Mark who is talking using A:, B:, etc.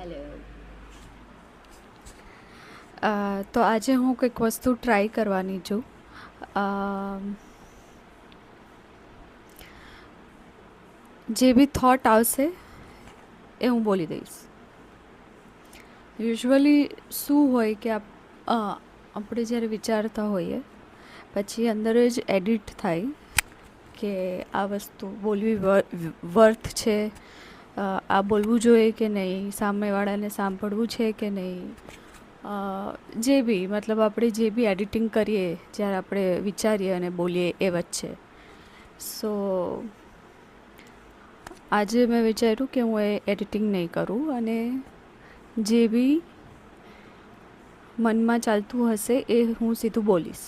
A: Hello.
B: તો આજે હું કંઈક વસ્તુ ટ્રાય કરવાની છું. અ, જે બી થોટ આવશે એ હું બોલી દઈશ. યુઝ્યુઅલી શું હોય કે આપણે જ્યારે વિચારતા હોઈએ પછી અંદર જ એડિટ થાય કે આ વસ્તુ બોલવી વર્થ છે, આ બોલવું જોઈએ કે નહીં, સામેવાળાને સાંભળવું છે કે નહીં, જે બી મતલબ આપણે જે બી એડિટિંગ કરીએ જ્યારે આપણે વિચારીએ અને બોલીએ એ વચ્ચે. સો આજે મેં વિચાર્યું કે હું એ એડિટિંગ નહીં કરું અને જે બી મનમાં ચાલતું હશે એ હું સીધું બોલીશ.